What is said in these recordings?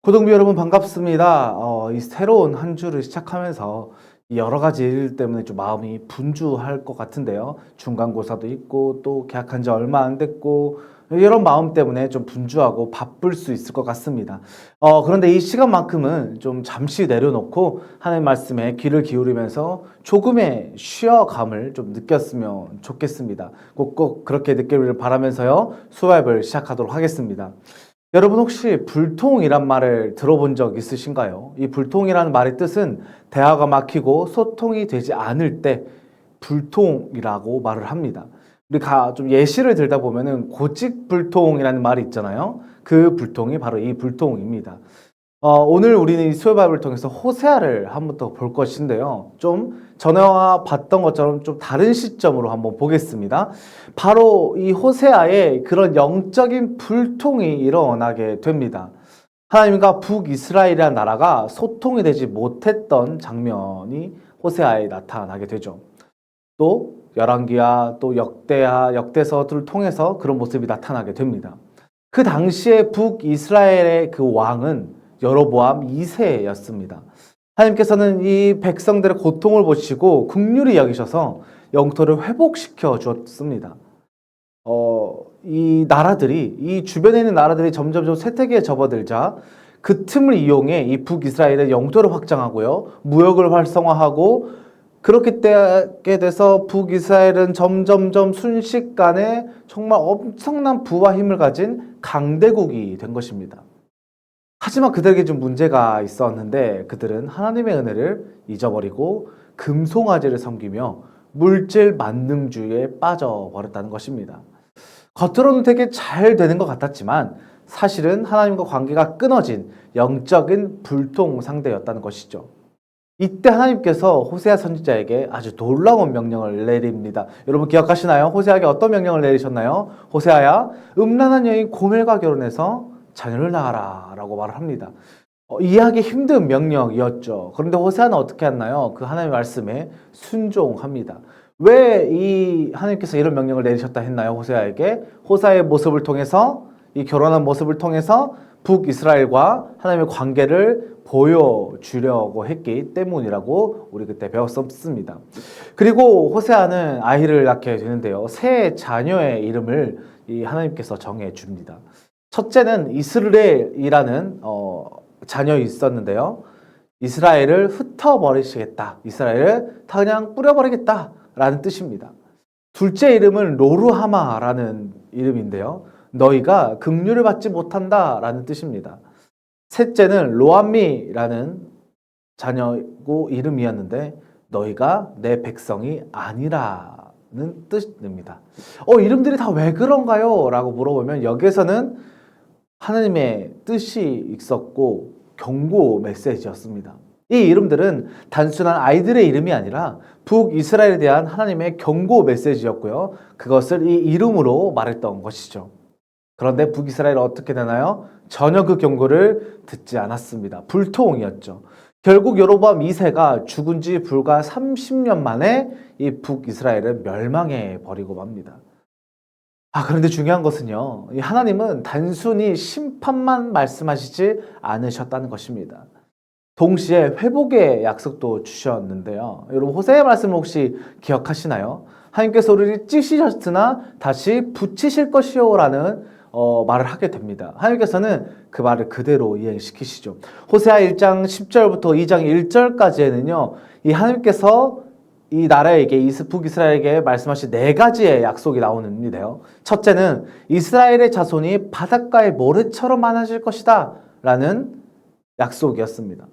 고등부 여러분 반갑습니다. 이 새로운 한 주를 시작하면서 이 여러 가지 일 때문에 좀 마음이 분주할 것 같은데요. 중간고사도 있고 또 개학한 지 얼마 안 됐고 이런 마음 때문에 좀 분주하고 바쁠 수 있을 것 같습니다. 그런데 이 시간만큼은 좀 잠시 내려놓고 하나님 말씀에 귀를 기울이면서 조금의 쉬어감을 좀 느꼈으면 좋겠습니다. 꼭꼭 그렇게 느끼기를 바라면서요. 수업을 시작하도록 하겠습니다. 여러분 혹시 불통이란 말을 들어본 적 있으신가요? 이 불통이라는 말의 뜻은 대화가 막히고 소통이 되지 않을 때 불통이라고 말을 합니다. 우리가 좀 예시를 들다 보면은 고집불통이라는 말이 있잖아요. 그 불통이 바로 이 불통입니다. 오늘 우리는 이 수요 바이블을 통해서 호세아를 한번 더 볼 것인데요. 좀 전에와 봤던 것처럼 좀 다른 시점으로 한번 보겠습니다. 바로 이 호세아의 그런 영적인 불통이 일어나게 됩니다. 하나님과 북이스라엘이라는 나라가 소통이 되지 못했던 장면이 호세아에 나타나게 되죠. 또 열왕기야 또 역대하, 역대서들을 통해서 그런 모습이 나타나게 됩니다. 그 당시에 북이스라엘의 그 왕은 여로보암 2세였습니다. 하나님께서는 이 백성들의 고통을 보시고 긍휼히 여기셔서 영토를 회복시켜 주었습니다. 이 나라들이, 이 주변에 있는 나라들이 점점 쇠퇴기에 접어들자 그 틈을 이용해 이 북이스라엘의 영토를 확장하고요. 무역을 활성화하고 그렇게 되게 돼서 북이스라엘은 점점점 순식간에 정말 엄청난 부와 힘을 가진 강대국이 된 것입니다. 하지만 그들에게 좀 문제가 있었는데 그들은 하나님의 은혜를 잊어버리고 금송아지를 섬기며 물질 만능주의에 빠져버렸다는 것입니다. 겉으로는 되게 잘 되는 것 같았지만 사실은 하나님과 관계가 끊어진 영적인 불통 상태였다는 것이죠. 이때 하나님께서 호세아 선지자에게 아주 놀라운 명령을 내립니다. 여러분 기억하시나요? 호세아에게 어떤 명령을 내리셨나요? 호세아야, 음란한 여인 고멜과 결혼해서 자녀를 낳아라 라고 말을 합니다. 이해하기 힘든 명령이었죠. 그런데 호세아는 어떻게 했나요? 그 하나님의 말씀에 순종합니다. 왜 이 하나님께서 이런 명령을 내리셨다 했나요? 호세아에게 호세아의 모습을 통해서 이 결혼한 모습을 통해서 북이스라엘과 하나님의 관계를 보여주려고 했기 때문이라고 우리 그때 배웠었습니다. 그리고 호세아는 아이를 낳게 되는데요. 세 자녀의 이름을 이 하나님께서 정해줍니다. 첫째는 이스라엘이라는 자녀이 있었는데요. 이스라엘을 흩어버리시겠다. 이스라엘을 다 그냥 뿌려버리겠다라는 뜻입니다. 둘째 이름은 로루하마라는 이름인데요. 너희가 긍휼을 받지 못한다라는 뜻입니다. 셋째는 로암미라는 자녀고 이름이었는데 너희가 내 백성이 아니라는 뜻입니다. 이름들이 다 왜 그런가요? 라고 물어보면 여기에서는 하나님의 뜻이 있었고 경고 메시지였습니다. 이 이름들은 단순한 아이들의 이름이 아니라 북이스라엘에 대한 하나님의 경고 메시지였고요. 그것을 이 이름으로 말했던 것이죠. 그런데 북이스라엘은 어떻게 되나요? 전혀 그 경고를 듣지 않았습니다. 불통이었죠. 결국 여로보암 2세가 죽은 지 불과 30년 만에 이 북이스라엘은 멸망해 버리고 맙니다. 그런데 중요한 것은요, 하나님은 단순히 심판만 말씀하시지 않으셨다는 것입니다. 동시에 회복의 약속도 주셨는데요. 여러분, 호세아의 말씀을 혹시 기억하시나요? 하나님께서 우리를 찢으셨으나 다시 붙이실 것이요 라는 말을 하게 됩니다. 하나님께서는 그 말을 그대로 이행시키시죠. 호세아 1장 10절부터 2장 1절까지에는요, 이 하나님께서 이 나라에게 북이스라엘에게 말씀하신 네 가지의 약속이 나오는데요. 첫째는 이스라엘의 자손이 바닷가의 모래처럼 많아질 것이다 라는 약속이었습니다.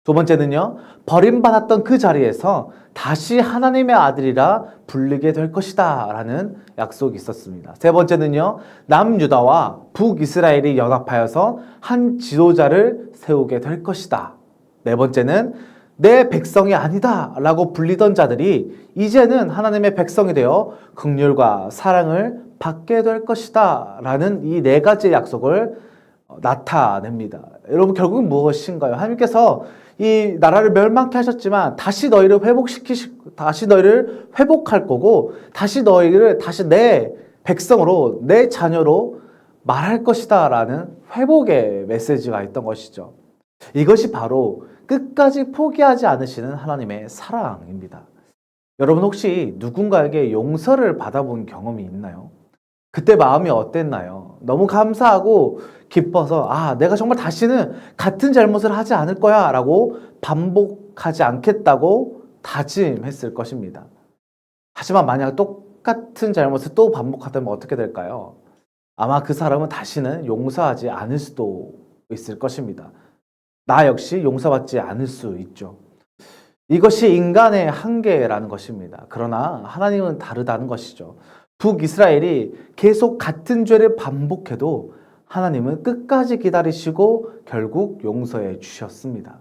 두 번째는요, 버림받았던 그 자리에서 다시 하나님의 아들이라 불리게 될 것이다 라는 약속이 있었습니다. 세 번째는요, 남유다와 북이스라엘이 연합하여서 한 지도자를 세우게 될 것이다. 네 번째는 내 백성이 아니다 라고 불리던 자들이 이제는 하나님의 백성이 되어 긍휼과 사랑을 받게 될 것이다 라는 이 네 가지의 약속을 나타냅니다. 여러분 결국은 무엇인가요? 하나님께서 이 나라를 멸망케 하셨지만 다시 너희를 다시 너희를 회복할 거고 다시 너희를 다시 내 백성으로 내 자녀로 말할 것이다 라는 회복의 메시지가 있던 것이죠. 이것이 바로 끝까지 포기하지 않으시는 하나님의 사랑입니다. 여러분 혹시 누군가에게 용서를 받아본 경험이 있나요? 그때 마음이 어땠나요? 너무 감사하고 기뻐서 내가 정말 다시는 같은 잘못을 하지 않을 거야 라고 반복하지 않겠다고 다짐했을 것입니다. 하지만 만약 똑같은 잘못을 또 반복하다면 어떻게 될까요? 아마 그 사람은 다시는 용서하지 않을 수도 있을 것입니다. 나 역시 용서받지 않을 수 있죠. 이것이 인간의 한계라는 것입니다. 그러나 하나님은 다르다는 것이죠. 북이스라엘이 계속 같은 죄를 반복해도 하나님은 끝까지 기다리시고 결국 용서해 주셨습니다.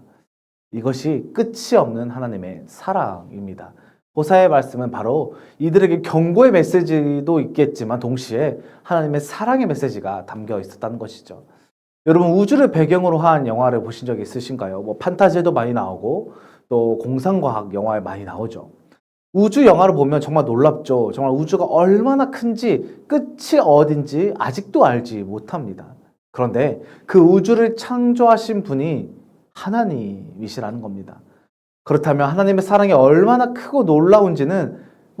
이것이 끝이 없는 하나님의 사랑입니다. 호사의 말씀은 바로 이들에게 경고의 메시지도 있겠지만 동시에 하나님의 사랑의 메시지가 담겨 있었다는 것이죠. 여러분 우주를 배경으로 한 영화를 보신 적이 있으신가요? 판타지도 많이 나오고 또 공상과학 영화에 많이 나오죠. 우주 영화를 보면 정말 놀랍죠. 정말 우주가 얼마나 큰지 끝이 어딘지 아직도 알지 못합니다. 그런데 그 우주를 창조하신 분이 하나님이시라는 겁니다. 그렇다면 하나님의 사랑이 얼마나 크고 놀라운지는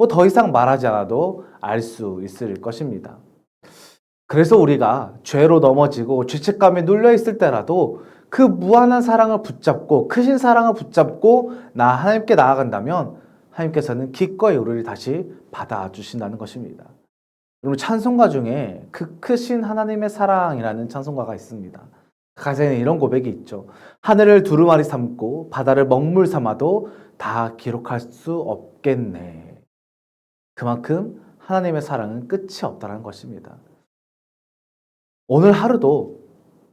더 이상 말하지 않아도 알 수 있을 것입니다. 그래서 우리가 죄로 넘어지고 죄책감에 눌려 있을 때라도 그 무한한 사랑을 붙잡고 크신 사랑을 붙잡고 하나님께 나아간다면 하나님께서는 기꺼이 우리를 다시 받아주신다는 것입니다. 여러분 찬송가 중에 그 크신 하나님의 사랑이라는 찬송가가 있습니다. 가사에는 이런 고백이 있죠. 하늘을 두루마리 삼고 바다를 먹물 삼아도 다 기록할 수 없겠네. 그만큼 하나님의 사랑은 끝이 없다는 것입니다. 오늘 하루도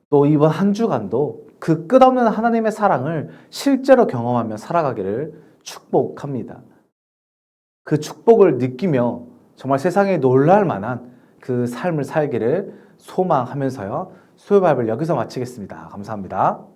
또 이번 한 주간도 그 끝없는 하나님의 사랑을 실제로 경험하며 살아가기를 축복합니다. 그 축복을 느끼며 정말 세상에 놀랄 만한 그 삶을 살기를 소망하면서요. 수요바이블 여기서 마치겠습니다. 감사합니다.